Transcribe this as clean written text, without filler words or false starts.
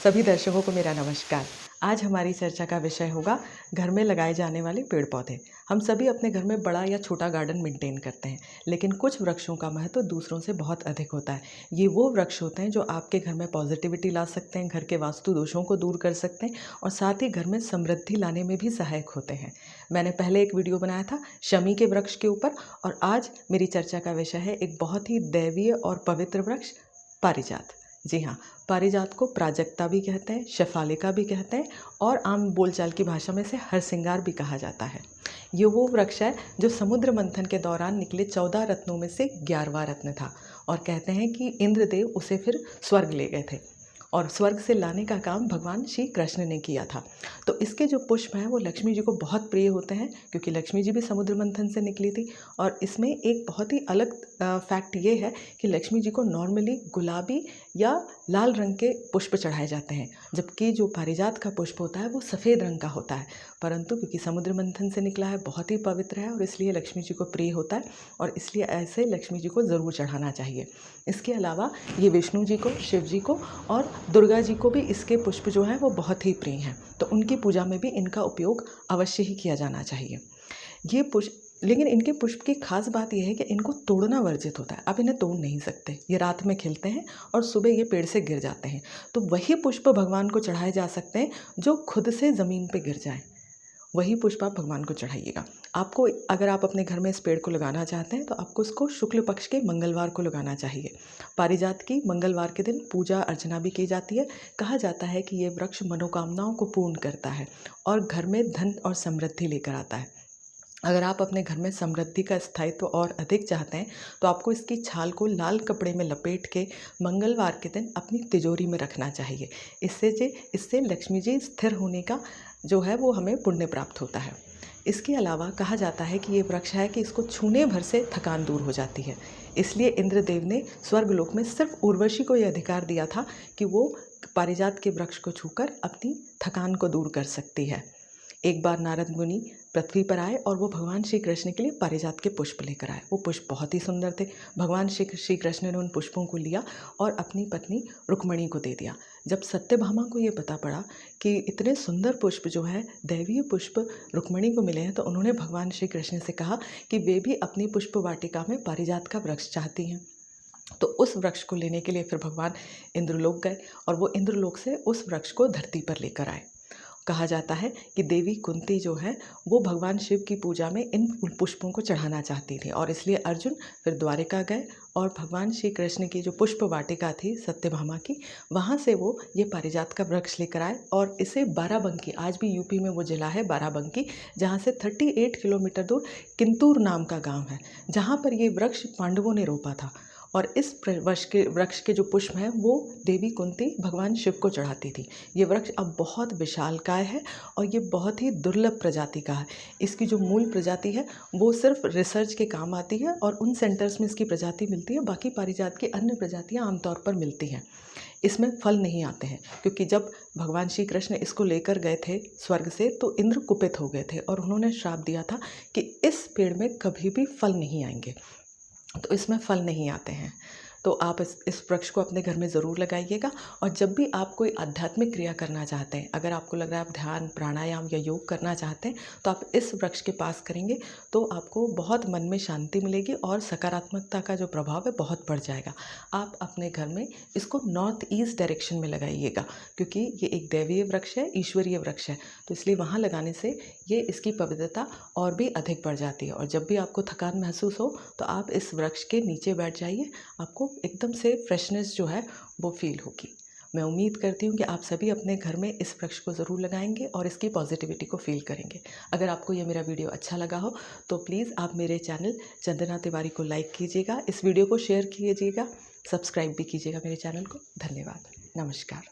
सभी दर्शकों को मेरा नमस्कार। आज हमारी चर्चा का विषय होगा घर में लगाए जाने वाले पेड़ पौधे। हम सभी अपने घर में बड़ा या छोटा गार्डन मेंटेन करते हैं, लेकिन कुछ वृक्षों का महत्व दूसरों से बहुत अधिक होता है। ये वो वृक्ष होते हैं जो आपके घर में पॉजिटिविटी ला सकते हैं, घर के वास्तु दोषों को दूर कर सकते हैं और साथ ही घर में समृद्धि लाने में भी सहायक होते हैं। मैंने पहले एक वीडियो बनाया था शमी के वृक्ष के ऊपर, और आज मेरी चर्चा का विषय है एक बहुत ही दैवीय और पवित्र वृक्ष, पारिजात। जी हाँ, पारिजात को प्राजक्ता भी कहते हैं, शेफालिका भी कहते हैं और आम बोलचाल की भाषा में से हरसिंगार भी कहा जाता है। ये वो वृक्ष है जो समुद्र मंथन के दौरान निकले 14 रत्नों में से 11वां रत्न था, और कहते हैं कि इंद्रदेव उसे फिर स्वर्ग ले गए थे और स्वर्ग से लाने का काम भगवान श्री कृष्ण ने किया था। तो इसके जो पुष्प हैं वो लक्ष्मी जी को बहुत प्रिय होते हैं, क्योंकि लक्ष्मी जी भी समुद्र मंथन से निकली थी। और इसमें एक बहुत ही अलग फैक्ट ये है कि लक्ष्मी जी को नॉर्मली गुलाबी या लाल रंग के पुष्प चढ़ाए जाते हैं, जबकि जो पारिजात का पुष्प होता है वो सफ़ेद रंग का होता है। परंतु क्योंकि समुद्र मंथन से निकला है, बहुत ही पवित्र है और इसलिए लक्ष्मी जी को प्रिय होता है, और इसलिए ऐसे लक्ष्मी जी को ज़रूर चढ़ाना चाहिए। इसके अलावा ये विष्णु जी को, शिव जी को और दुर्गा जी को भी इसके पुष्प जो हैं वो बहुत ही प्रिय हैं, तो उनकी पूजा में भी इनका उपयोग अवश्य ही किया जाना चाहिए। ये पुष्प, लेकिन इनके पुष्प की खास बात यह है कि इनको तोड़ना वर्जित होता है। आप इन्हें तोड़ नहीं सकते, ये रात में खिलते हैं और सुबह ये पेड़ से गिर जाते हैं। तो वही पुष्प भगवान को चढ़ाए जा सकते हैं जो खुद से ज़मीन पे गिर जाएं, वही पुष्प आप भगवान को चढ़ाइएगा। आपको, अगर आप अपने घर में इस पेड़ को लगाना चाहते हैं तो आपको इसको शुक्ल पक्ष के मंगलवार को लगाना चाहिए। पारिजात की मंगलवार के दिन पूजा अर्चना भी की जाती है। कहा जाता है कि ये वृक्ष मनोकामनाओं को पूर्ण करता है और घर में धन और समृद्धि लेकर आता है। अगर आप अपने घर में समृद्धि का स्थायित्व और अधिक चाहते हैं तो आपको इसकी छाल को लाल कपड़े में लपेट के मंगलवार के दिन अपनी तिजोरी में रखना चाहिए। इससे लक्ष्मी जी स्थिर होने का जो है वो हमें पुण्य प्राप्त होता है। इसके अलावा कहा जाता है कि ये वृक्ष है कि इसको छूने भर से थकान दूर हो जाती है। इसलिए इंद्रदेव ने स्वर्गलोक में सिर्फ उर्वशी को यह अधिकार दिया था कि वो पारिजात के वृक्ष को छूकर अपनी थकान को दूर कर सकती है। एक बार नारद मुनि पृथ्वी पर आए और वो भगवान श्री कृष्ण के लिए पारिजात के पुष्प लेकर आए। वो पुष्प बहुत ही सुंदर थे। भगवान श्री कृष्ण ने उन पुष्पों को लिया और अपनी पत्नी रुक्मणी को दे दिया। जब सत्यभामा को ये पता पड़ा कि इतने सुंदर पुष्प जो है दैवीय पुष्प रुक्मणी को मिले हैं, तो उन्होंने भगवान श्री कृष्ण से कहा कि वे भी अपनी पुष्प वाटिका में पारिजात का वृक्ष चाहती हैं। तो उस वृक्ष को लेने के लिए फिर भगवान इंद्रलोक गए और वो इंद्रलोक से उस वृक्ष को धरती पर लेकर आए। कहा जाता है कि देवी कुंती जो है वो भगवान शिव की पूजा में इन पुष्पों को चढ़ाना चाहती थी, और इसलिए अर्जुन फिर द्वारिका गए और भगवान श्री कृष्ण की जो पुष्प वाटिका थी सत्यभामा की, वहाँ से वो ये पारिजात का वृक्ष लेकर आए और इसे बाराबंकी, आज भी यूपी में वो जिला है बाराबंकी, जहाँ से 38 किलोमीटर दूर किंतूर नाम का गाँव है, जहाँ पर ये वृक्ष पांडवों ने रोपा था। और इस वृक्ष के जो पुष्प हैं वो देवी कुंती भगवान शिव को चढ़ाती थी। ये वृक्ष अब बहुत विशालकाय है और ये बहुत ही दुर्लभ प्रजाति का है। इसकी जो मूल प्रजाति है वो सिर्फ रिसर्च के काम आती है और उन सेंटर्स में इसकी प्रजाति मिलती है। बाकी पारिजात की अन्य प्रजातियाँ आमतौर पर मिलती हैं। इसमें फल नहीं आते हैं, क्योंकि जब भगवान श्री कृष्ण इसको लेकर गए थे स्वर्ग से तो इंद्र कुपित हो गए थे और उन्होंने श्राप दिया था कि इस पेड़ में कभी भी फल नहीं आएंगे, तो इसमें फल नहीं आते हैं। तो आप इस वृक्ष को अपने घर में ज़रूर लगाइएगा। और जब भी आप कोई आध्यात्मिक क्रिया करना चाहते हैं, अगर आपको लग रहा है आप ध्यान, प्राणायाम या योग करना चाहते हैं, तो आप इस वृक्ष के पास करेंगे तो आपको बहुत मन में शांति मिलेगी और सकारात्मकता का जो प्रभाव है बहुत बढ़ जाएगा। आप अपने घर में इसको नॉर्थ ईस्ट डायरेक्शन में लगाइएगा, क्योंकि ये एक दैवीय वृक्ष है, ईश्वरीय वृक्ष है, तो इसलिए वहाँ लगाने से ये इसकी पवित्रता और भी अधिक बढ़ जाती है। और जब भी आपको थकान महसूस हो तो आप इस वृक्ष के नीचे बैठ जाइए, आपको एकदम से फ्रेशनेस जो है वो फील होगी। मैं उम्मीद करती हूँ कि आप सभी अपने घर में इस वृक्ष को ज़रूर लगाएंगे और इसकी पॉजिटिविटी को फील करेंगे। अगर आपको ये मेरा वीडियो अच्छा लगा हो तो प्लीज़ आप मेरे चैनल चंदना तिवारी को लाइक कीजिएगा, इस वीडियो को शेयर कीजिएगा, सब्सक्राइब भी कीजिएगा मेरे चैनल को। धन्यवाद, नमस्कार।